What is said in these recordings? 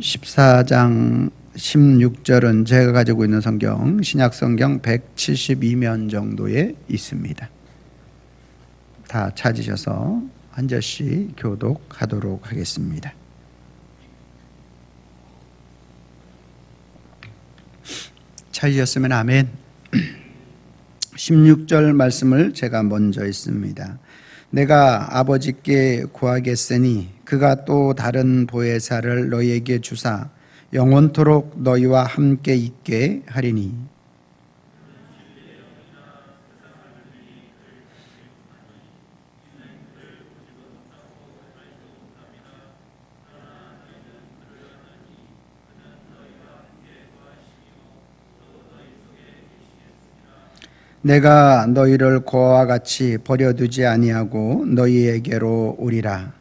14장 16절은 제가 가지고 있는 성경 신약성경 172면 정도에 있습니다. 다 찾으셔서 한 절씩 교독하도록 하겠습니다. 찾으셨으면 아멘. 16절 말씀을 제가 먼저 읽습니다. 내가 아버지께 구하겠으니 그가 또 다른 보혜사를 너희에게 주사 영원토록 너희와 함께 있게 하리니 내가 너희를 고아와 같이 버려두지 아니하고 너희에게로 오리라.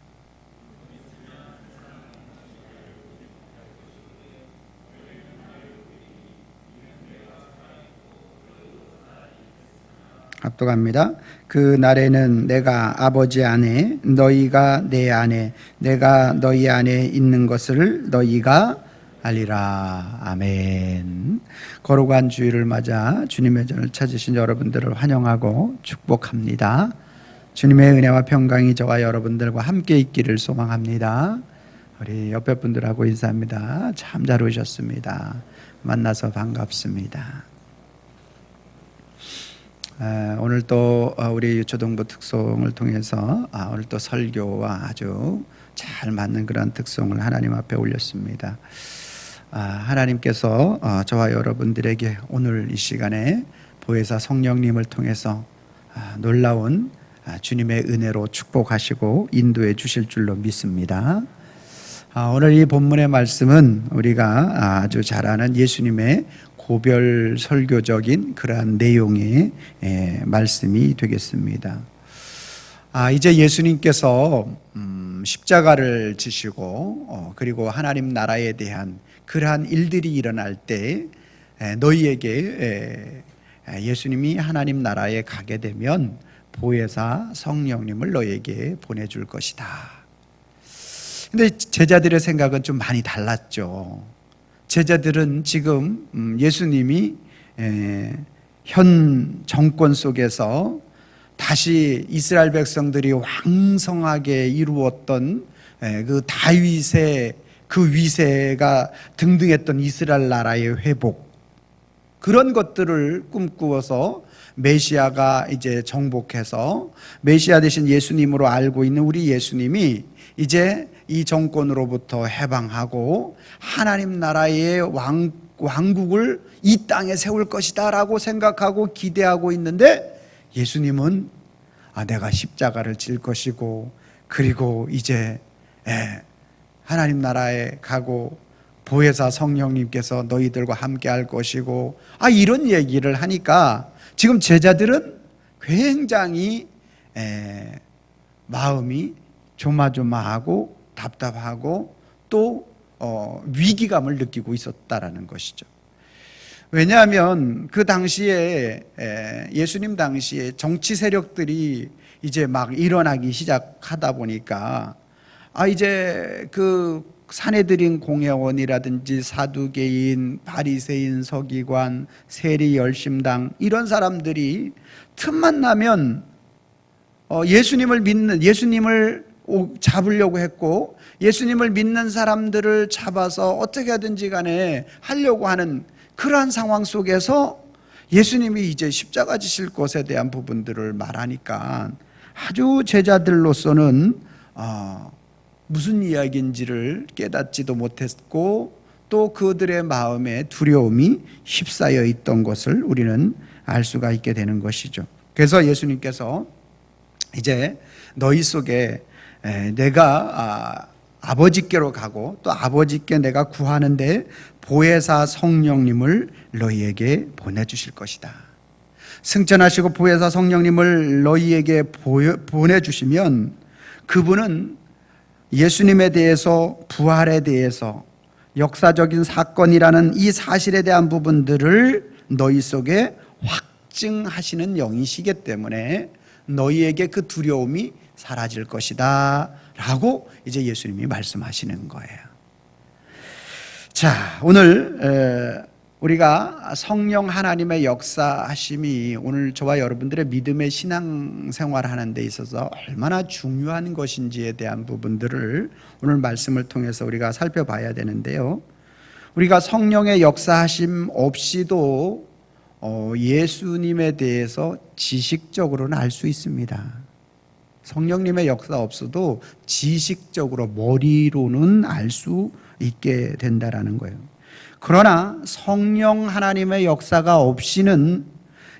합독합니다. 그 날에는 내가 아버지 안에 너희가 내 안에 내가 너희 안에 있는 것을 너희가 알리라. 아멘. 거룩한 주일을 맞아 주님의 전을 찾으신 여러분들을 환영하고 축복합니다. 주님의 은혜와 평강이 저와 여러분들과 함께 있기를 소망합니다. 우리 옆에 분들하고 인사합니다. 참 잘 오셨습니다. 만나서 반갑습니다. 오늘 또 우리 유초동부 특송을 통해서 오늘 또 설교와 아주 잘 맞는 그런 특송을 하나님 앞에 올렸습니다. 하나님께서 저와 여러분들에게 오늘 이 시간에 보혜사 성령님을 통해서 놀라운 주님의 은혜로 축복하시고 인도해 주실 줄로 믿습니다. 오늘 이 본문의 말씀은 우리가 아주 잘 아는 예수님의 고별 설교적인 그러한 내용의 말씀이 되겠습니다. 이제 예수님께서 십자가를 지시고 그리고 하나님 나라에 대한 그러한 일들이 일어날 때 너희에게 예수님이 하나님 나라에 가게 되면 보혜사 성령님을 너희에게 보내줄 것이다. 근데 제자들의 생각은 좀 많이 달랐죠. 제자들은 지금 예수님이 현 정권 속에서 다시 이스라엘 백성들이 왕성하게 이루었던 그 다윗의 그 위세가 등등했던 이스라엘 나라의 회복, 그런 것들을 꿈꾸어서 메시아가 이제 정복해서 메시아 대신 예수님으로 알고 있는 우리 예수님이 이제 이 정권으로부터 해방하고 하나님 나라의 왕국을 이 땅에 세울 것이다 라고 생각하고 기대하고 있는데, 예수님은 내가 십자가를 질 것이고 그리고 이제 하나님 나라에 가고 보혜사 성령님께서 너희들과 함께 할 것이고 이런 얘기를 하니까 지금 제자들은 굉장히 마음이 조마조마하고 답답하고 또 위기감을 느끼고 있었다라는 것이죠. 왜냐하면 그 당시에 예수님 당시에 정치 세력들이 이제 막 일어나기 시작하다 보니까 이제 그 산헤드린 공회원이라든지 사두개인, 바리새인, 서기관, 세리 열심당 이런 사람들이 틈만 나면 예수님을 잡으려고 했고, 예수님을 믿는 사람들을 잡아서 어떻게 하든지 간에 하려고 하는 그러한 상황 속에서 예수님이 이제 십자가 지실 것에 대한 부분들을 말하니까 아주 제자들로서는 무슨 이야기인지를 깨닫지도 못했고 또 그들의 마음에 두려움이 휩싸여 있던 것을 우리는 알 수가 있게 되는 것이죠. 그래서 예수님께서 이제 너희 속에 내가 아버지께로 가고 또 아버지께 내가 구하는데 보혜사 성령님을 너희에게 보내주실 것이다. 승천하시고 보혜사 성령님을 너희에게 보내주시면 그분은 예수님에 대해서, 부활에 대해서, 역사적인 사건이라는 이 사실에 대한 부분들을 너희 속에 확증하시는 영이시기 때문에 너희에게 그 두려움이 사라질 것이다 라고 이제 예수님이 말씀하시는 거예요. 자, 오늘 우리가 성령 하나님의 역사하심이 오늘 저와 여러분들의 믿음의 신앙생활 하는 데 있어서 얼마나 중요한 것인지에 대한 부분들을 오늘 말씀을 통해서 우리가 살펴봐야 되는데요. 우리가 성령의 역사하심 없이도 예수님에 대해서 지식적으로는 알 수 있습니다. 성령님의 역사 없어도 지식적으로 머리로는 알 수 있게 된다라는 거예요. 그러나 성령 하나님의 역사가 없이는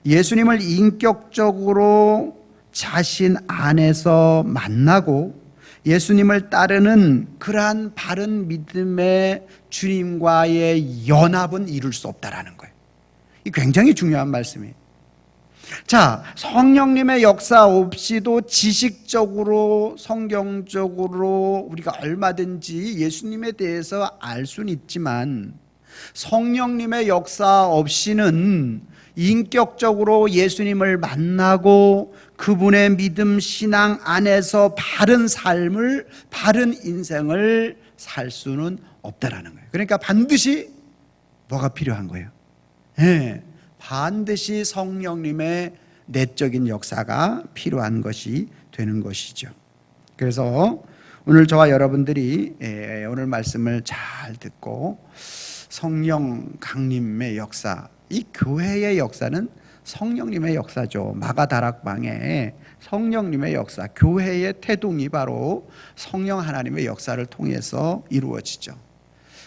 예수님을 인격적으로 자신 안에서 만나고 예수님을 따르는 그러한 바른 믿음의 주님과의 연합은 이룰 수 없다라는 거예요. 이 굉장히 중요한 말씀이에요. 자, 성령님의 역사 없이도 지식적으로 성경적으로 우리가 얼마든지 예수님에 대해서 알 수는 있지만 성령님의 역사 없이는 인격적으로 예수님을 만나고 그분의 믿음 신앙 안에서 바른 삶을 바른 인생을 살 수는 없다라는 거예요. 그러니까 반드시 뭐가 필요한 거예요? 네, 반드시 성령님의 내적인 역사가 필요한 것이 되는 것이죠. 그래서 오늘 저와 여러분들이 오늘 말씀을 잘 듣고 성령 강림의 역사, 이 교회의 역사는 성령님의 역사죠. 마가다락방에 성령님의 역사, 교회의 태동이 바로 성령 하나님의 역사를 통해서 이루어지죠.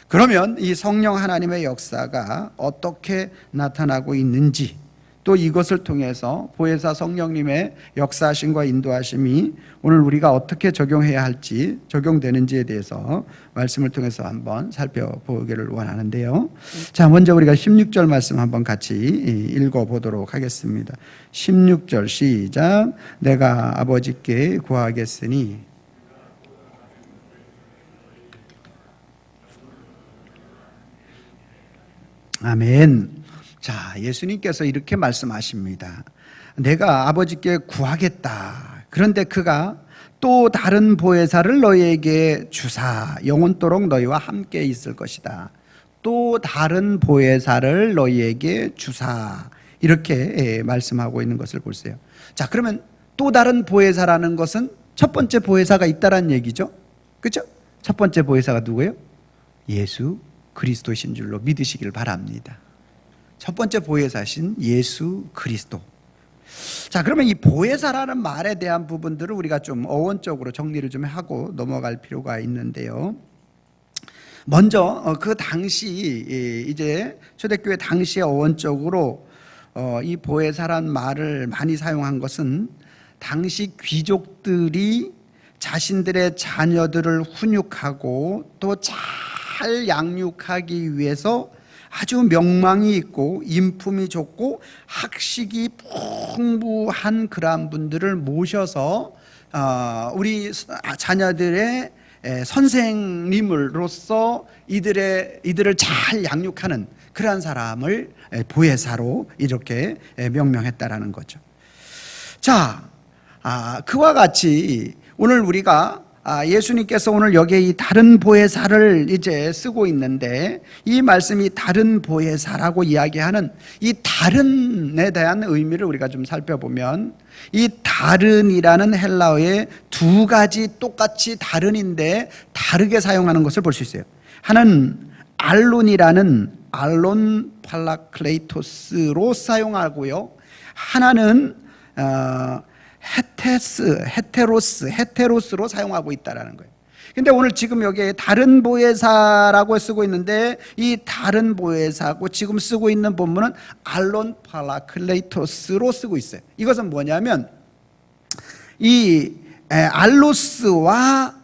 그러면 이 성령 하나님의 역사가 어떻게 나타나고 있는지, 또 이것을 통해서 보혜사 성령님의 역사하심과 인도하심이 오늘 우리가 어떻게 적용해야 할지, 적용되는지에 대해서 말씀을 통해서 한번 살펴보기를 원하는데요. 자, 먼저 우리가 16절 말씀 한번 같이 읽어보도록 하겠습니다. 16절 시작. 내가 아버지께 구하겠으니 아멘. 자, 예수님께서 이렇게 말씀하십니다. 내가 아버지께 구하겠다. 그런데 그가 또 다른 보혜사를 너희에게 주사 영원토록 너희와 함께 있을 것이다. 또 다른 보혜사를 너희에게 주사, 이렇게 말씀하고 있는 것을 보세요. 자, 그러면 또 다른 보혜사라는 것은 첫 번째 보혜사가 있다라는 얘기죠. 그렇죠? 첫 번째 보혜사가 누구예요? 예수 그리스도신 줄로 믿으시길 바랍니다. 첫 번째 보혜사신 예수 그리스도. 자, 그러면 이 보혜사라는 말에 대한 부분들을 우리가 좀 어원적으로 정리를 좀 하고 넘어갈 필요가 있는데요. 먼저 그 당시 이제 초대교회 당시에 어원적으로 이 보혜사란 말을 많이 사용한 것은 당시 귀족들이 자신들의 자녀들을 훈육하고 또 잘 양육하기 위해서 아주 명망이 있고 인품이 좋고 학식이 풍부한 그러한 분들을 모셔서 우리 자녀들의 선생님으로서 이들을 잘 양육하는 그러한 사람을 보혜사로 이렇게 명명했다라는 거죠. 자, 그와 같이 오늘 우리가 예수님께서 오늘 여기에 이 다른 보혜사를 이제 쓰고 있는데, 이 말씀이 다른 보혜사라고 이야기하는 이 다른에 대한 의미를 우리가 좀 살펴보면, 이 다른이라는 헬라어의 두 가지 똑같이 다른인데 다르게 사용하는 것을 볼 수 있어요. 하나는 알론이라는 알론 팔라클레이토스로 사용하고요, 하나는 헤테로스로 사용하고 있다라는 거예요. 근데 오늘 지금 여기에 다른 보혜사라고 쓰고 있는데, 이 다른 보혜사고 지금 쓰고 있는 본문은 알론 팔라클레이토스로 쓰고 있어요. 이것은 뭐냐면 이 알로스와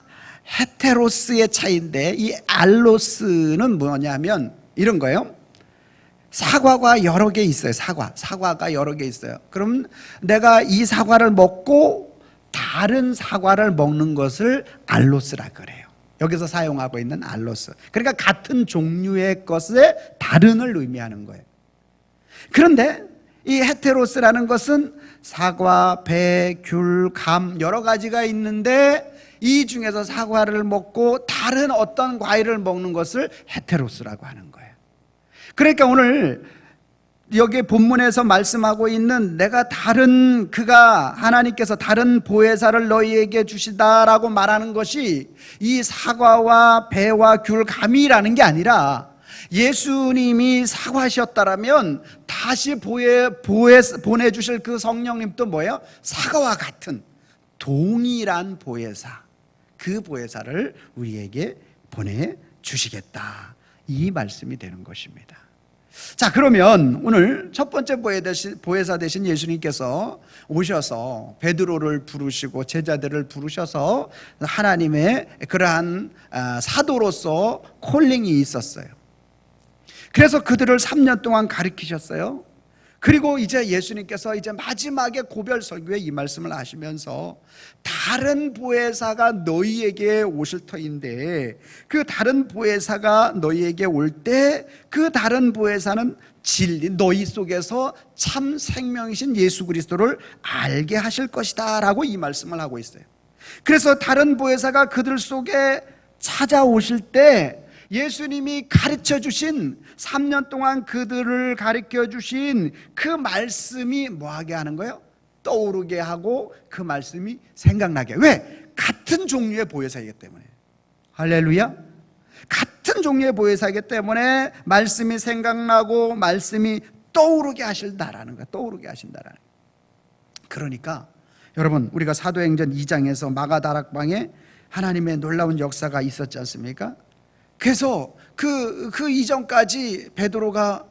헤테로스의 차이인데, 이 알로스는 뭐냐면 이런 거예요. 사과가 여러 개 있어요. 사과가 여러 개 있어요. 그럼 내가 이 사과를 먹고 다른 사과를 먹는 것을 알로스라 그래요. 여기서 사용하고 있는 알로스. 그러니까 같은 종류의 것의 다른을 의미하는 거예요. 그런데 이 헤테로스라는 것은 사과, 배, 귤, 감 여러 가지가 있는데, 이 중에서 사과를 먹고 다른 어떤 과일을 먹는 것을 헤테로스라고 하는 거예요. 그러니까 오늘 여기 본문에서 말씀하고 있는 그가 하나님께서 다른 보혜사를 너희에게 주시다라고 말하는 것이 이 사과와 배와 귤, 감이라는 게 아니라 예수님이 사과하셨다라면 다시 보내주실 그 성령님도 뭐예요? 사과와 같은 동일한 보혜사, 그 보혜사를 우리에게 보내주시겠다, 이 말씀이 되는 것입니다. 자, 그러면 오늘 첫 번째 보혜사 되신 예수님께서 오셔서 베드로를 부르시고 제자들을 부르셔서 하나님의 그러한 사도로서 콜링이 있었어요. 그래서 그들을 3년 동안 가르치셨어요. 그리고 이제 예수님께서 이제 마지막에 고별 설교에 이 말씀을 하시면서 다른 보혜사가 너희에게 오실 터인데 그 다른 보혜사가 너희에게 올 때 그 다른 보혜사는 진리, 너희 속에서 참 생명이신 예수 그리스도를 알게 하실 것이다 라고 이 말씀을 하고 있어요. 그래서 다른 보혜사가 그들 속에 찾아오실 때 예수님이 가르쳐 주신 3년 동안 그들을 가르쳐 주신 그 말씀이 뭐하게 하는 거예요? 떠오르게 하고 그 말씀이 생각나게. 왜? 같은 종류의 보혜사이기 때문에. 할렐루야. 같은 종류의 보혜사이기 때문에 말씀이 생각나고 말씀이 떠오르게 하신다라는 거예요. 떠오르게 하신다라는 거예요. 그러니까 여러분, 우리가 사도행전 2장에서 마가다락방에 하나님의 놀라운 역사가 있었지 않습니까? 그래서 그 이전까지 베드로가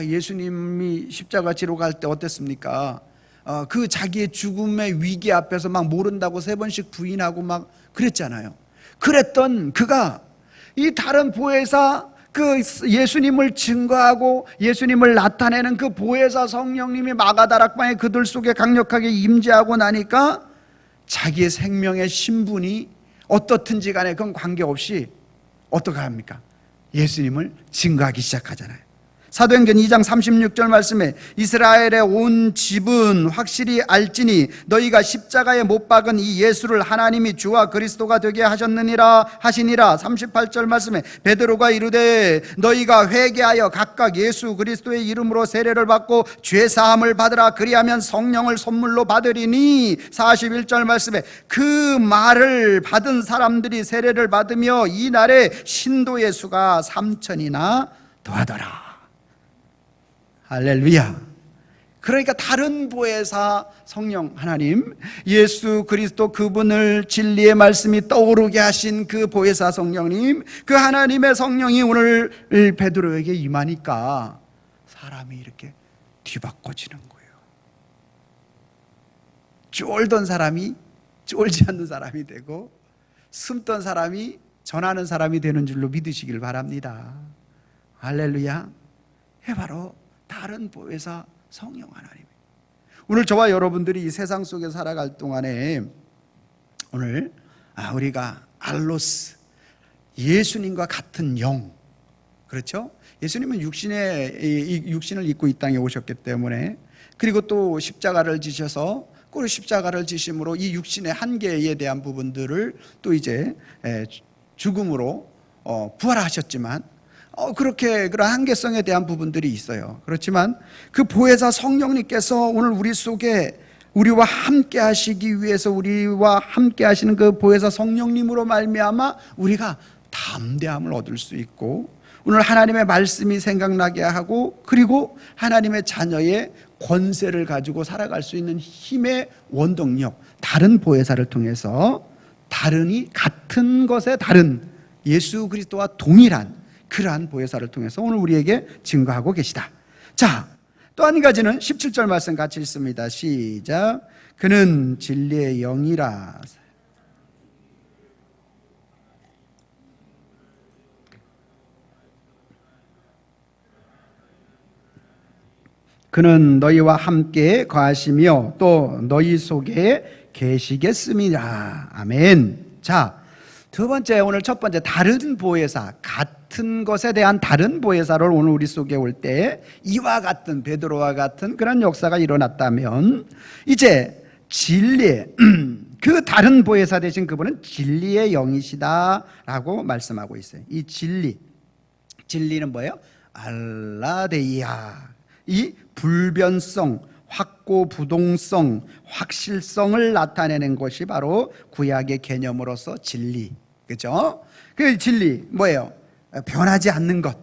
예수님이 십자가 지러 갈 때 어땠습니까? 그 자기의 죽음의 위기 앞에서 막 모른다고 3번씩 부인하고 막 그랬잖아요. 그랬던 그가 이 다른 보혜사, 그 예수님을 증거하고 예수님을 나타내는 그 보혜사 성령님이 마가다락방에 그들 속에 강력하게 임재하고 나니까 자기의 생명의 신분이 어떻든지 간에 그건 관계없이 어떻게 합니까? 예수님을 증거하기 시작하잖아요. 사도행전 2장 36절 말씀에 이스라엘의 온 집은 확실히 알지니 너희가 십자가에 못 박은 이 예수를 하나님이 주와 그리스도가 되게 하시니라. 38절 말씀에 베드로가 이르되 너희가 회개하여 각각 예수 그리스도의 이름으로 세례를 받고 죄 사함을 받으라. 그리하면 성령을 선물로 받으리니. 41절 말씀에 그 말을 받은 사람들이 세례를 받으며 이날에 신도의 수가 3,000이나 더하더라. 할렐루야. 그러니까 다른 보혜사 성령 하나님, 예수 그리스도 그분을 진리의 말씀이 떠오르게 하신 그 보혜사 성령님, 그 하나님의 성령이 오늘 베드로에게 임하니까 사람이 이렇게 뒤바꿔지는 거예요. 쫄던 사람이 쫄지 않는 사람이 되고 숨던 사람이 전하는 사람이 되는 줄로 믿으시길 바랍니다. 할렐루야. 바로 다른 보혜사 성령 하나님. 오늘 저와 여러분들이 이 세상 속에 살아갈 동안에 오늘 우리가 알로스, 예수님과 같은 영, 그렇죠? 예수님은 육신을 입고 이 땅에 오셨기 때문에, 그리고 또 십자가를 지셔서 그 십자가를 지심으로 이 육신의 한계에 대한 부분들을 또 이제 죽음으로 부활하셨지만 그렇게 그런 한계성에 대한 부분들이 있어요. 그렇지만 그 보혜사 성령님께서 오늘 우리 속에 우리와 함께 하시기 위해서 우리와 함께 하시는 그 보혜사 성령님으로 말미암아 우리가 담대함을 얻을 수 있고 오늘 하나님의 말씀이 생각나게 하고 그리고 하나님의 자녀의 권세를 가지고 살아갈 수 있는 힘의 원동력, 다른 보혜사를 통해서 같은 것에 다른 예수 그리스도와 동일한 그러한 보혜사를 통해서 오늘 우리에게 증거하고 계시다. 자, 또 한 가지는 17절 말씀 같이 읽습니다. 시작. 그는 진리의 영이라. 그는 너희와 함께 거하시며 또 너희 속에 계시겠습니다. 아멘. 자, 두 번째, 오늘 첫 번째, 다른 보혜사, 같은 것에 대한 다른 보혜사를 오늘 우리 속에 올 때 이와 같은, 베드로와 같은 그런 역사가 일어났다면 이제 진리의 그 다른 보혜사 되신 그분은 진리의 영이시다라고 말씀하고 있어요. 이 진리는 뭐예요? 알라데이아, 이 불변성, 확고부동성, 확실성을 나타내는 것이 바로 구약의 개념으로서 진리. 그죠? 그 진리 뭐예요? 변하지 않는 것.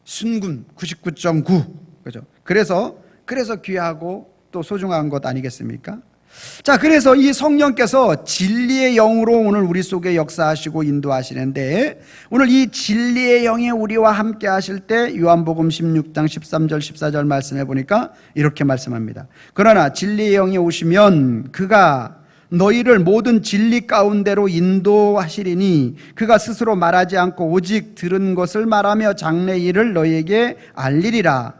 순금 99.9. 그죠? 그래서 귀하고 또 소중한 것 아니겠습니까? 자, 그래서 이 성령께서 진리의 영으로 오늘 우리 속에 역사하시고 인도하시는데, 오늘 이 진리의 영이 우리와 함께 하실 때 요한복음 16장 13절 14절 말씀해 보니까 이렇게 말씀합니다. 그러나 진리의 영이 오시면 그가 너희를 모든 진리 가운데로 인도하시리니 그가 스스로 말하지 않고 오직 들은 것을 말하며 장래 일을 너희에게 알리리라.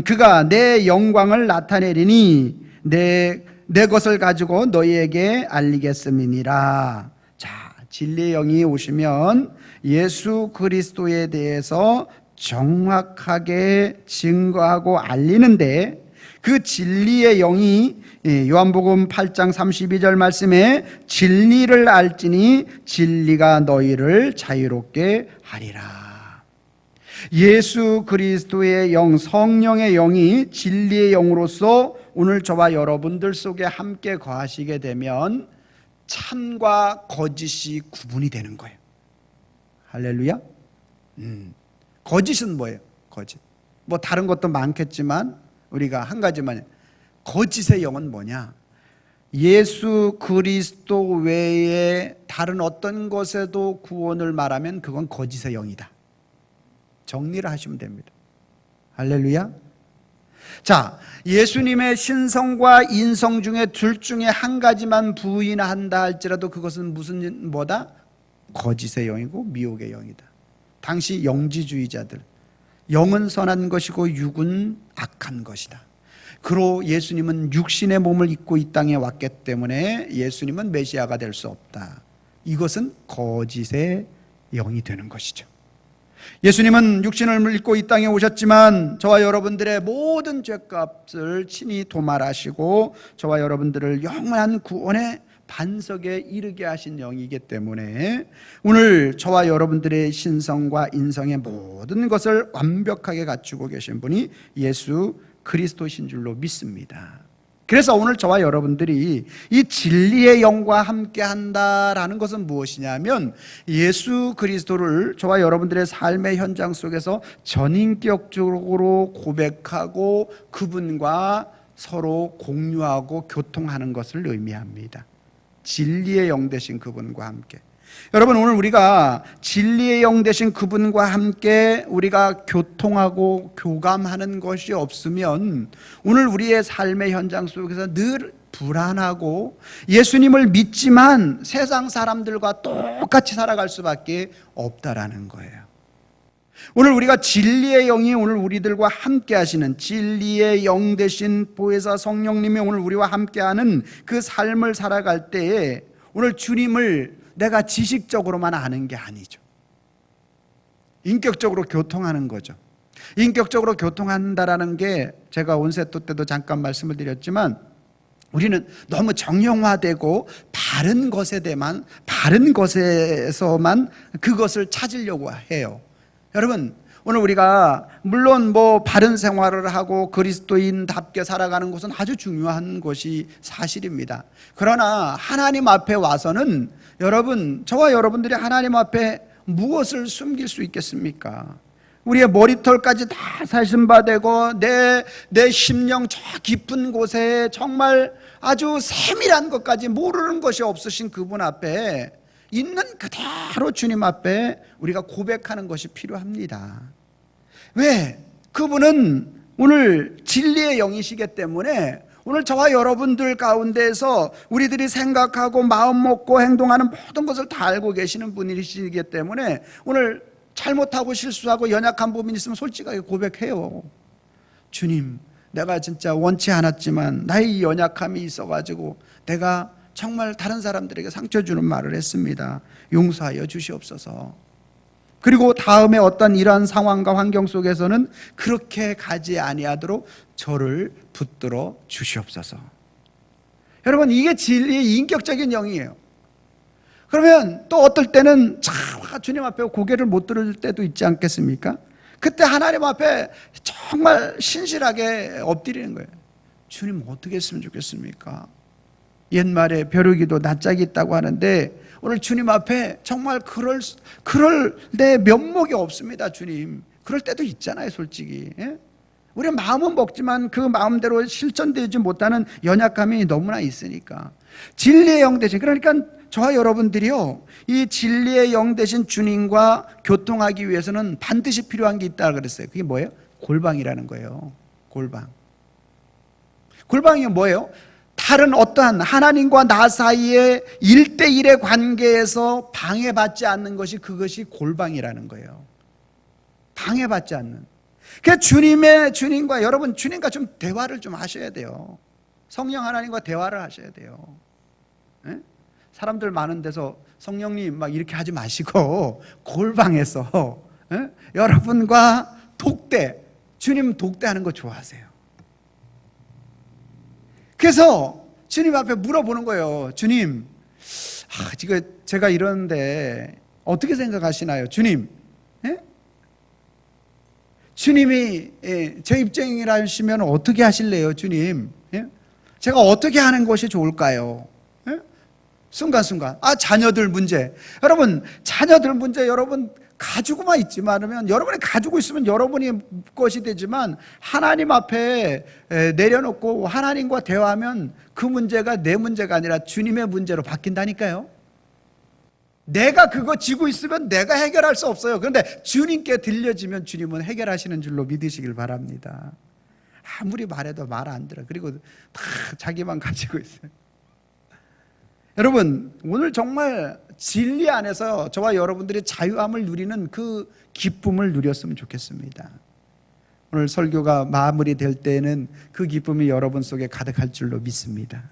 그가 내 영광을 나타내리니 내 것을 가지고 너희에게 알리겠음이니라. 자, 진리의 영이 오시면 예수 그리스도에 대해서 정확하게 증거하고 알리는데, 그 진리의 영이 요한복음 8장 32절 말씀에 진리를 알지니 진리가 너희를 자유롭게 하리라. 예수 그리스도의 영, 성령의 영이 진리의 영으로서 오늘 저와 여러분들 속에 함께 거하시게 되면 참과 거짓이 구분이 되는 거예요. 할렐루야. 거짓은 뭐예요? 거짓. 뭐 다른 것도 많겠지만 우리가 한 가지만, 거짓의 영은 뭐냐? 예수 그리스도 외에 다른 어떤 것에도 구원을 말하면 그건 거짓의 영이다. 정리를 하시면 됩니다. 할렐루야. 자, 예수님의 신성과 인성 중에 둘 중에 한 가지만 부인한다 할지라도 그것은 뭐다? 거짓의 영이고 미혹의 영이다. 당시 영지주의자들, 영은 선한 것이고 육은 악한 것이다. 그로 예수님은 육신의 몸을 입고 이 땅에 왔기 때문에 예수님은 메시아가 될 수 없다. 이것은 거짓의 영이 되는 것이죠. 예수님은 육신을 입고 이 땅에 오셨지만 저와 여러분들의 모든 죄값을 친히 도말하시고 저와 여러분들을 영원한 구원의 반석에 이르게 하신 영이기 때문에 오늘 저와 여러분들의 신성과 인성의 모든 것을 완벽하게 갖추고 계신 분이 예수 그리스도신 줄로 믿습니다. 그래서 오늘 저와 여러분들이 이 진리의 영과 함께 한다라는 것은 무엇이냐면, 예수 그리스도를 저와 여러분들의 삶의 현장 속에서 전인격적으로 고백하고 그분과 서로 공유하고 교통하는 것을 의미합니다. 진리의 영 되신 그분과 함께. 여러분, 오늘 우리가 진리의 영 되신 그분과 함께 우리가 교통하고 교감하는 것이 없으면 오늘 우리의 삶의 현장 속에서 늘 불안하고 예수님을 믿지만 세상 사람들과 똑같이 살아갈 수밖에 없다라는 거예요. 오늘 우리가 진리의 영이 오늘 우리들과 함께 하시는, 진리의 영 되신 보혜사 성령님이 오늘 우리와 함께하는 그 삶을 살아갈 때에 오늘 주님을 내가 지식적으로만 아는 게 아니죠. 인격적으로 교통하는 거죠. 인격적으로 교통한다라는 게 제가 온세토 때도 잠깐 말씀을 드렸지만, 우리는 너무 정형화되고 바른 것에서만 그것을 찾으려고 해요. 여러분, 오늘 우리가 물론 바른 생활을 하고 그리스도인답게 살아가는 것은 아주 중요한 것이 사실입니다. 그러나 하나님 앞에 와서는 여러분, 저와 여러분들이 하나님 앞에 무엇을 숨길 수 있겠습니까? 우리의 머리털까지 다 살신바되고 내 심령 저 깊은 곳에 정말 아주 세밀한 것까지 모르는 것이 없으신 그분 앞에 있는 그대로 주님 앞에 우리가 고백하는 것이 필요합니다. 왜? 그분은 오늘 진리의 영이시기 때문에 오늘 저와 여러분들 가운데서 우리들이 생각하고 마음 먹고 행동하는 모든 것을 다 알고 계시는 분이시기 때문에 오늘 잘못하고 실수하고 연약한 부분이 있으면 솔직하게 고백해요. 주님, 내가 진짜 원치 않았지만 나의 이 연약함이 있어가지고 내가 정말 다른 사람들에게 상처 주는 말을 했습니다. 용서하여 주시옵소서. 그리고 다음에 어떤 이러한 상황과 환경 속에서는 그렇게 가지 아니하도록 저를 붙들어 주시옵소서. 여러분, 이게 진리의 인격적인 영이에요. 그러면 또 어떨 때는 주님 앞에 고개를 못 들을 때도 있지 않겠습니까? 그때 하나님 앞에 정말 신실하게 엎드리는 거예요. 주님, 어떻게 했으면 좋겠습니까? 옛말에 벼룩이도 낯짝이 있다고 하는데 오늘 주님 앞에 정말 그럴 내 면목이 없습니다. 주님, 그럴 때도 있잖아요, 솔직히. 예? 우리 마음은 먹지만 그 마음대로 실천되지 못하는 연약함이 너무나 있으니까. 진리의 영 대신, 그러니까 저와 여러분들이요, 이 진리의 영 대신 주님과 교통하기 위해서는 반드시 필요한 게 있다 그랬어요. 그게 뭐예요? 골방이라는 거예요. 골방. 골방이 뭐예요? 다른 어떠한 하나님과 나 사이의 1대1의 관계에서 방해받지 않는 것이, 그것이 골방이라는 거예요. 방해받지 않는. 그러니까 주님과 여러분, 주님과 좀 대화를 좀 하셔야 돼요. 성령 하나님과 대화를 하셔야 돼요. 네? 사람들 많은 데서 성령님 막 이렇게 하지 마시고 골방에서 여러분과 주님 독대하는 거 좋아하세요. 그래서 주님 앞에 물어보는 거예요. 주님, 지금 제가 이러는데 어떻게 생각하시나요? 주님, 주님이 제 입장이라시면 어떻게 하실래요? 주님, 제가 어떻게 하는 것이 좋을까요? 순간순간. 자녀들 문제. 여러분, 자녀들 문제 여러분 가지고만 있지 않으면, 여러분이 가지고 있으면 여러분이 것이 되지만 하나님 앞에 내려놓고 하나님과 대화하면 그 문제가 내 문제가 아니라 주님의 문제로 바뀐다니까요. 내가 그거 지고 있으면 내가 해결할 수 없어요. 그런데 주님께 들려지면 주님은 해결하시는 줄로 믿으시길 바랍니다. 아무리 말해도 말 안 들어. 그리고 다 자기만 가지고 있어요. 여러분, 오늘 정말 진리 안에서 저와 여러분들이 자유함을 누리는 그 기쁨을 누렸으면 좋겠습니다. 오늘 설교가 마무리될 때는 그 기쁨이 여러분 속에 가득할 줄로 믿습니다.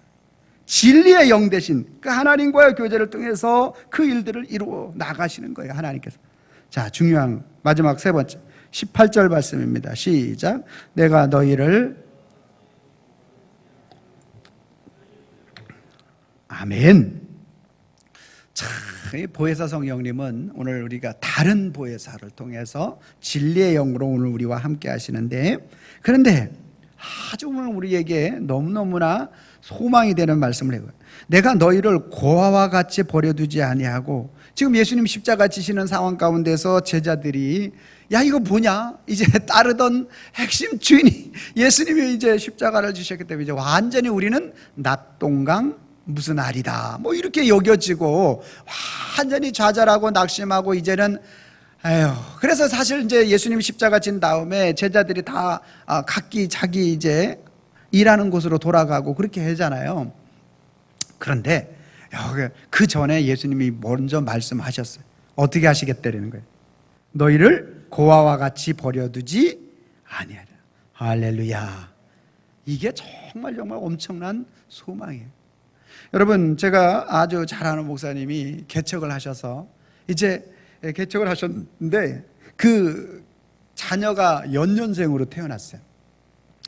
진리의 영 대신 그 하나님과의 교제를 통해서 그 일들을 이루어 나가시는 거예요, 하나님께서. 자, 중요한 마지막 세 번째 18절 말씀입니다. 시작. 내가 너희를 아멘. 자, 이 보혜사 성령님은 오늘 우리가 다른 보혜사를 통해서 진리의 영으로 오늘 우리와 함께 하시는데, 그런데 아주 오늘 우리에게 너무너무나 소망이 되는 말씀을 해요. 내가 너희를 고아와 같이 버려두지 아니하고. 지금 예수님 십자가 지시는 상황 가운데서 제자들이 야, 이거 뭐냐? 이제 따르던 핵심 주인이 예수님이 이제 십자가를 지셨기 때문에 이제 완전히 우리는 납동강 무슨 알이다, 뭐 이렇게 여겨지고 완전히 좌절하고 낙심하고 이제는 그래서 사실 이제 예수님 십자가 진 다음에 제자들이 다 각기 자기 이제 일하는 곳으로 돌아가고 그렇게 하잖아요. 그런데 그 전에 예수님이 먼저 말씀하셨어요. 어떻게 하시겠다는 거예요? 너희를 고아와 같이 버려두지 아니하리라. 할렐루야. 이게 정말 엄청난 소망이에요. 여러분, 제가 아주 잘 아는 목사님이 개척을 하셔서 이제 개척을 하셨는데 그 자녀가 연년생으로 태어났어요.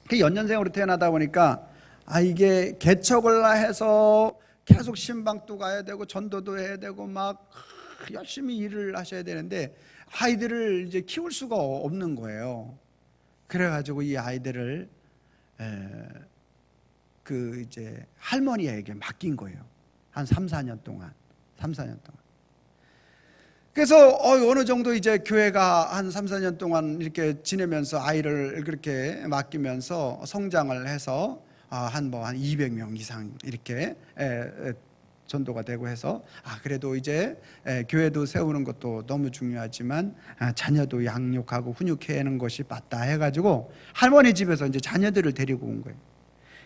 그 연년생으로 태어나다 보니까 이게 개척을 해서 계속 신방도 가야 되고 전도도 해야 되고 막 열심히 일을 하셔야 되는데 아이들을 이제 키울 수가 없는 거예요. 그래가지고 이 아이들을 그 이제 할머니에게 맡긴 거예요. 한 3-4년 동안. 그래서 어느 정도 이제 교회가 한 3-4년 동안 이렇게 지내면서 아이를 그렇게 맡기면서 성장을 해서 한 200명 이상 이렇게 전도가 되고 해서 그래도 이제 교회도 세우는 것도 너무 중요하지만 자녀도 양육하고 훈육하는 것이 맞다 해가지고 할머니 집에서 이제 자녀들을 데리고 온 거예요.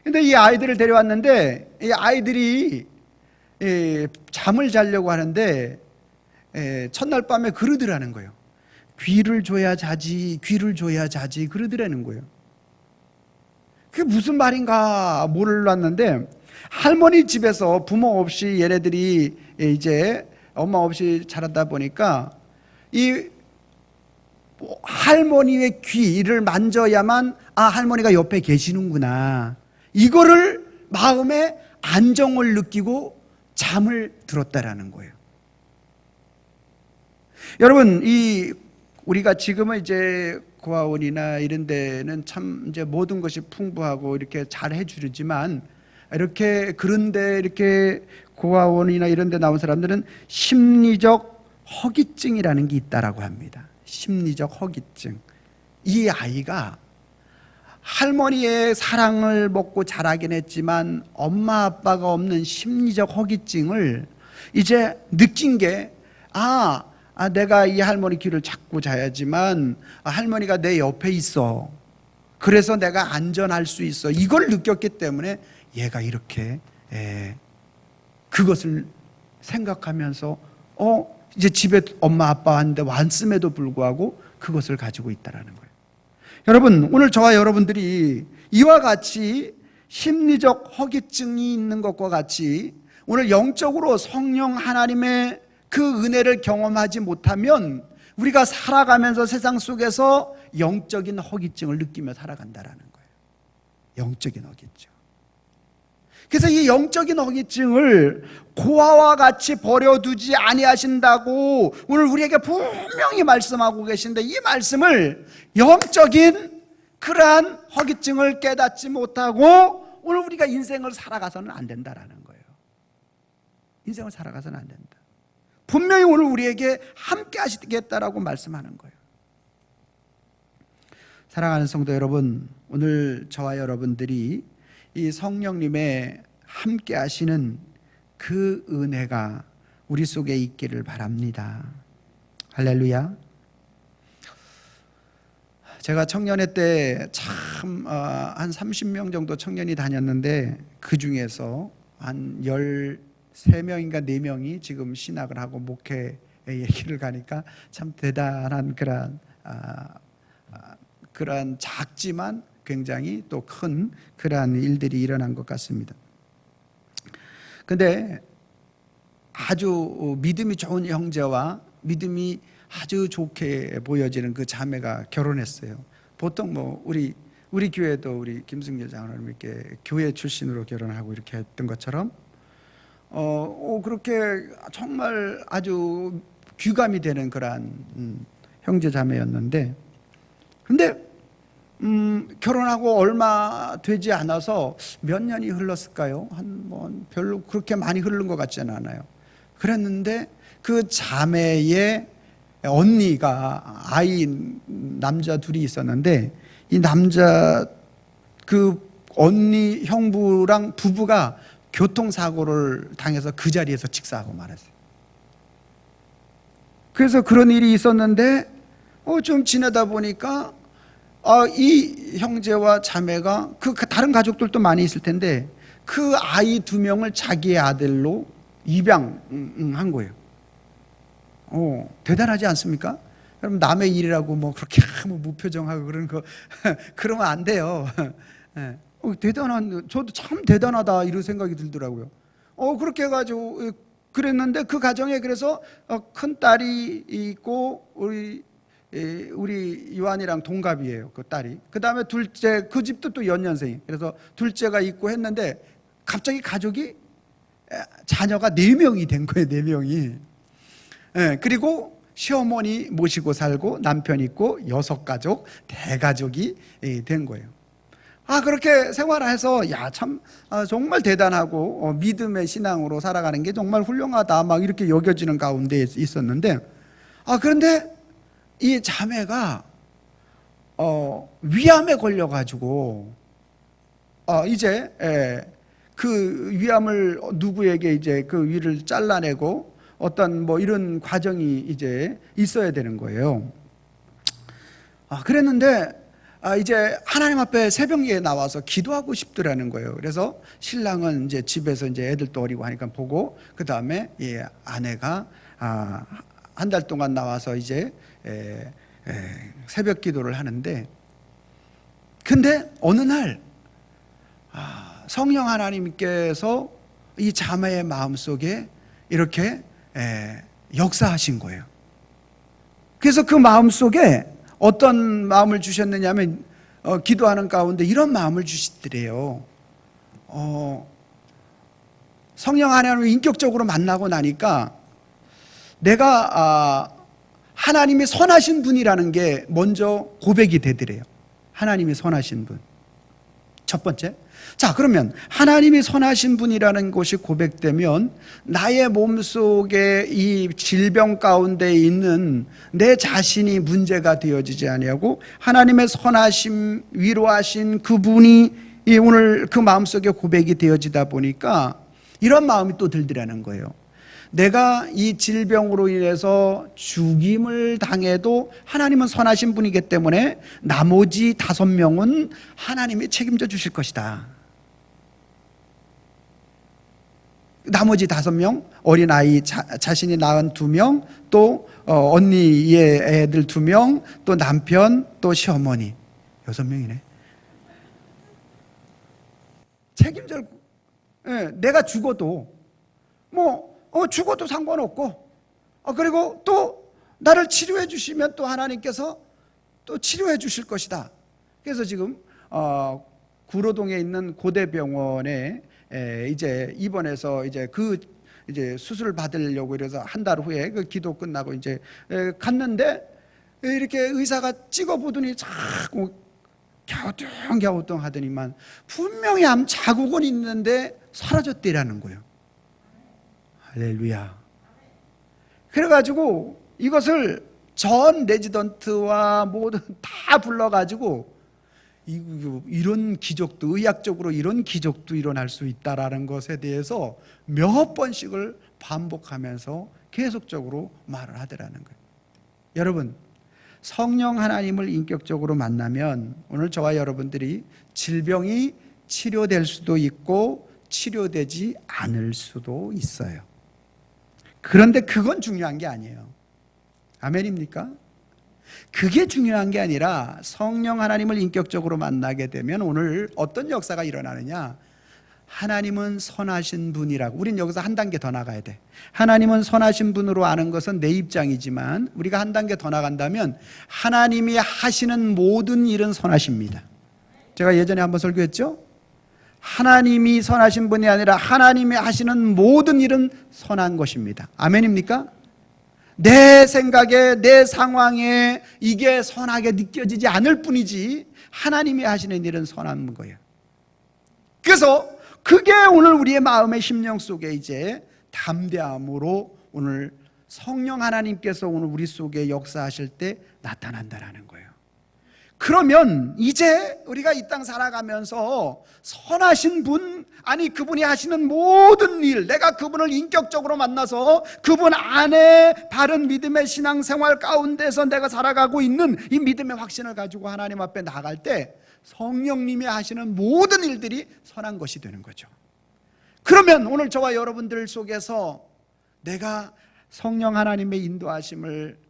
근데 이 아이들을 데려왔는데 이 아이들이 잠을 자려고 하는데 첫날 밤에 그러더라는 거예요. 귀를 줘야 자지 그러더라는 거예요. 그게 무슨 말인가 몰랐는데 할머니 집에서 부모 없이 얘네들이 이제 엄마 없이 자라다 보니까 이 할머니의 귀를 만져야만 할머니가 옆에 계시는구나, 이거를 마음에 안정을 느끼고 잠을 들었다라는 거예요. 여러분, 우리가 지금은 이제 고아원이나 이런 데는 참 이제 모든 것이 풍부하고 이렇게 잘 해주지만, 이렇게 그런데 이렇게 고아원이나 이런 데 나온 사람들은 심리적 허기증이라는 게 있다라고 합니다. 심리적 허기증. 이 아이가 할머니의 사랑을 먹고 자라긴 했지만 엄마 아빠가 없는 심리적 허기증을 이제 느낀 게, 내가 이 할머니 귀를 잡고 자야지만 할머니가 내 옆에 있어. 그래서 내가 안전할 수 있어. 이걸 느꼈기 때문에 얘가 이렇게 그것을 생각하면서 이제 집에 엄마 아빠한테 왔음에도 불구하고 그것을 가지고 있다라는 거예요. 여러분, 오늘 저와 여러분들이 이와 같이 심리적 허기증이 있는 것과 같이 오늘 영적으로 성령 하나님의 그 은혜를 경험하지 못하면 우리가 살아가면서 세상 속에서 영적인 허기증을 느끼며 살아간다라는 거예요. 영적인 허기증. 그래서 이 영적인 허기증을 고아와 같이 버려두지 아니하신다고 오늘 우리에게 분명히 말씀하고 계신데, 이 말씀을 영적인 그러한 허기증을 깨닫지 못하고 오늘 우리가 인생을 살아가서는 안 된다라는 거예요. 인생을 살아가서는 안 된다. 분명히 오늘 우리에게 함께 하시겠다라고 말씀하는 거예요. 사랑하는 성도 여러분, 오늘 저와 여러분들이 이 성령님의 함께 하시는 그 은혜가 우리 속에 있기를 바랍니다. 할렐루야. 제가 청년회 때 참 한 30명 정도 청년이 다녔는데, 그 중에서 한 13명인가 4명이 지금 신학을 하고 목회의 얘기를 가니까 참 대단한 그러한 작지만 굉장히 또 큰 그러한 일들이 일어난 것 같습니다. 근데 아주 믿음이 좋은 형제와 믿음이 아주 좋게 보여지는 그 자매가 결혼했어요. 보통 우리 교회도 우리 김승길 장로님 이렇게 교회 출신으로 결혼하고 이렇게 했던 것처럼 그렇게 정말 아주 귀감이 되는 그러한 형제 자매였는데, 근데 결혼하고 얼마 되지 않아서 몇 년이 흘렀을까요? 별로 그렇게 많이 흐른 것 같지는 않아요. 그랬는데 그 자매의 언니가 남자 둘이 있었는데, 이 남자 그 언니 형부랑 부부가 교통사고를 당해서 그 자리에서 직사하고 말았어요. 그래서 그런 일이 있었는데 좀 지내다 보니까 이 형제와 자매가 그 다른 가족들도 많이 있을 텐데 그 아이 2명을 자기의 아들로 입양한 거예요. 대단하지 않습니까? 여러분, 남의 일이라고 그렇게 무표정하고 그러는 거 그러면 안 돼요. 저도 참 대단하다 이런 생각이 들더라고요. 그렇게 해가지고 그랬는데 그 가정에 그래서 큰 딸이 있고 우리 요한이랑 동갑이에요, 그 딸이. 그 다음에 둘째, 그 집도 또 연년생. 그래서 둘째가 있고 했는데 갑자기 가족이 자녀가 4명이 된 거예요, 4명이. 그리고 시어머니 모시고 살고 남편 있고 6가족, 대가족이 된 거예요. 그렇게 생활해서 참 정말 대단하고 믿음의 신앙으로 살아가는 게 정말 훌륭하다 막 이렇게 여겨지는 가운데 있었는데, 그런데 이 자매가 위암에 걸려가지고 이제 그 위암을 누구에게 이제 그 위를 잘라내고 어떤 이런 과정이 이제 있어야 되는 거예요. 그랬는데 이제 하나님 앞에 새벽에 나와서 기도하고 싶더라는 거예요. 그래서 신랑은 이제 집에서 이제 애들도 어리고 하니까 보고, 그 다음에 아내가 한 달 동안 나와서 이제 새벽 기도를 하는데, 근데 어느 날 성령 하나님께서 이 자매의 마음속에 이렇게 역사하신 거예요. 그래서 그 마음속에 어떤 마음을 주셨느냐 하면 기도하는 가운데 이런 마음을 주시더래요. 성령 하나님을 인격적으로 만나고 나니까 내가 하나님이 선하신 분이라는 게 먼저 고백이 되더래요. 하나님이 선하신 분. 첫 번째. 자, 그러면 하나님이 선하신 분이라는 것이 고백되면 나의 몸속에 이 질병 가운데 있는 내 자신이 문제가 되어지지 아니하고 하나님의 선하심, 위로하신 그분이 오늘 그 마음속에 고백이 되어지다 보니까 이런 마음이 또 들더라는 거예요. 내가 이 질병으로 인해서 죽임을 당해도 하나님은 선하신 분이기 때문에 나머지 5명은 하나님이 책임져 주실 것이다. 나머지 5명, 어린아이 자신이 낳은 2명, 또 언니의 애들 2명, 또 남편, 또 시어머니 6명이네. 책임져. 내가 죽어도 죽어도 상관없고, 그리고 또 나를 치료해 주시면 또 하나님께서 또 치료해 주실 것이다. 그래서 지금 구로동에 있는 고대병원에 이제 입원해서 이제 이제 수술을 받으려고 이래서 한 달 후에 그 기도 끝나고 이제 갔는데 이렇게 의사가 찍어보더니 자꾸 갸우뚱 하더니만 분명히 암 자국은 있는데 사라졌대라는 거예요. 할렐루야. 그래가지고 이것을 전 레지던트와 모두 다 불러가지고 이런 기적도, 의학적으로 이런 기적도 일어날 수 있다라는 것에 대해서 몇 번씩을 반복하면서 계속적으로 말을 하더라는 거예요. 여러분, 성령 하나님을 인격적으로 만나면 오늘 저와 여러분들이 질병이 치료될 수도 있고 치료되지 않을 수도 있어요. 그런데 그건 중요한 게 아니에요. 아멘입니까? 그게 중요한 게 아니라 성령 하나님을 인격적으로 만나게 되면 오늘 어떤 역사가 일어나느냐, 하나님은 선하신 분이라고. 우린 여기서 한 단계 더 나가야 돼. 하나님은 선하신 분으로 아는 것은 내 입장이지만 우리가 한 단계 더 나간다면 하나님이 하시는 모든 일은 선하십니다. 제가 예전에 한번 설교했죠? 하나님이 선하신 분이 아니라 하나님이 하시는 모든 일은 선한 것입니다. 아멘입니까? 내 생각에, 내 상황에 이게 선하게 느껴지지 않을 뿐이지 하나님이 하시는 일은 선한 거예요. 그래서 그게 오늘 우리의 마음의 심령 속에 이제 담대함으로 오늘 성령 하나님께서 오늘 우리 속에 역사하실 때 나타난다라는 거예요. 그러면 이제 우리가 이 땅 살아가면서 선하신 분, 아니 그분이 하시는 모든 일, 내가 그분을 인격적으로 만나서 그분 안에 바른 믿음의 신앙생활 가운데서 내가 살아가고 있는 이 믿음의 확신을 가지고 하나님 앞에 나갈 때 성령님이 하시는 모든 일들이 선한 것이 되는 거죠. 그러면 오늘 저와 여러분들 속에서 내가 성령 하나님의 인도하심을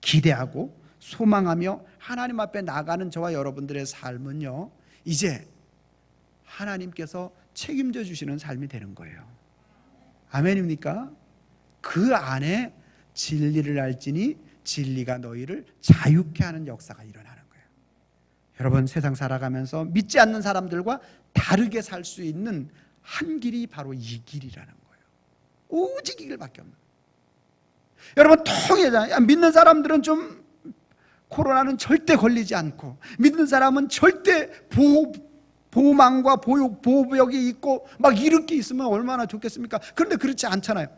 기대하고 소망하며 하나님 앞에 나가는 저와 여러분들의 삶은요, 이제 하나님께서 책임져 주시는 삶이 되는 거예요. 아멘입니까? 그 안에 진리를 알지니 진리가 너희를 자유케 하는 역사가 일어나는 거예요. 여러분, 세상 살아가면서 믿지 않는 사람들과 다르게 살 수 있는 한 길이 바로 이 길이라는 거예요. 오직 이 길밖에 없는 거예요. 여러분, 통일하잖아요. 믿는 사람들은 좀 코로나는 절대 걸리지 않고, 믿는 사람은 절대 보호망과 보호벽이 있고 막 이렇게 있으면 얼마나 좋겠습니까? 그런데 그렇지 않잖아요.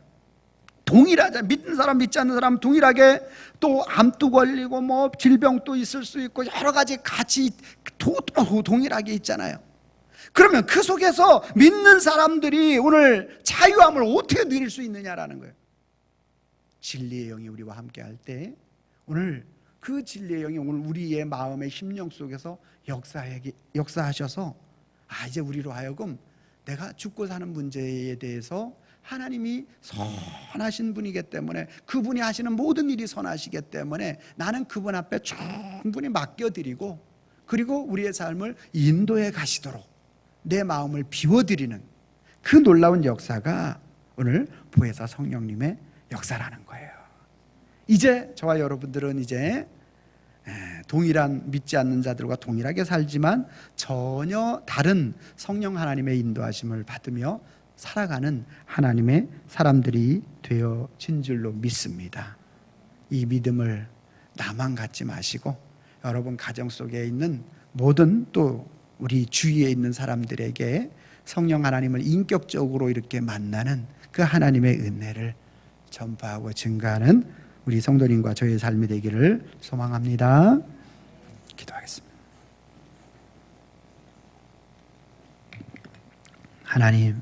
동일하잖아요. 믿는 사람, 믿지 않는 사람 동일하게 또 암도 걸리고 뭐 질병도 있을 수 있고 여러 가지 같이 동일하게 있잖아요. 그러면 그 속에서 믿는 사람들이 오늘 자유함을 어떻게 누릴 수 있느냐라는 거예요. 진리의 영이 우리와 함께 할 때 오늘 그 진리의 영이 오늘 우리의 마음의 심령 속에서 역사하셔서 이제 우리로 하여금 내가 죽고 사는 문제에 대해서 하나님이 선하신 분이기 때문에 그분이 하시는 모든 일이 선하시기 때문에 나는 그분 앞에 충분히 맡겨드리고 그리고 우리의 삶을 인도해 가시도록 내 마음을 비워드리는 그 놀라운 역사가 오늘 보혜사 성령님의 역사라는 거예요. 이제 저와 여러분들은 이제 동일한 믿지 않는 자들과 동일하게 살지만 전혀 다른 성령 하나님의 인도하심을 받으며 살아가는 하나님의 사람들이 되어진 줄로 믿습니다. 이 믿음을 나만 갖지 마시고 여러분 가정 속에 있는 모든 또 우리 주위에 있는 사람들에게 성령 하나님을 인격적으로 이렇게 만나는 그 하나님의 은혜를 전파하고 증가하는 우리 성도님과 저의 삶이 되기를 소망합니다. 기도하겠습니다. 하나님,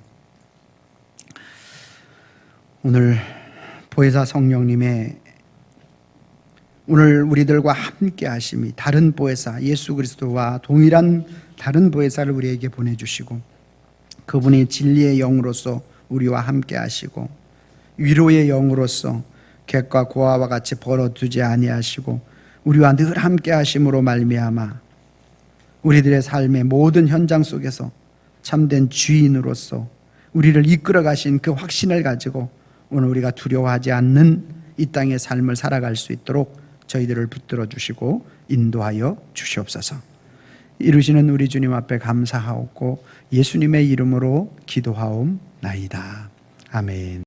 오늘 보혜사 성령님의 오늘 우리들과 함께 하심이 다른 보혜사 예수 그리스도와 동일한 다른 보혜사를 우리에게 보내주시고 그분이 진리의 영으로서 우리와 함께 하시고 위로의 영으로서 객과 고아와 같이 벌어두지 아니하시고 우리와 늘 함께 하심으로 말미암아 우리들의 삶의 모든 현장 속에서 참된 주인으로서 우리를 이끌어 가신 그 확신을 가지고 오늘 우리가 두려워하지 않는 이 땅의 삶을 살아갈 수 있도록 저희들을 붙들어 주시고 인도하여 주시옵소서. 이루시는 우리 주님 앞에 감사하옵고 예수님의 이름으로 기도하옵나이다. 아멘.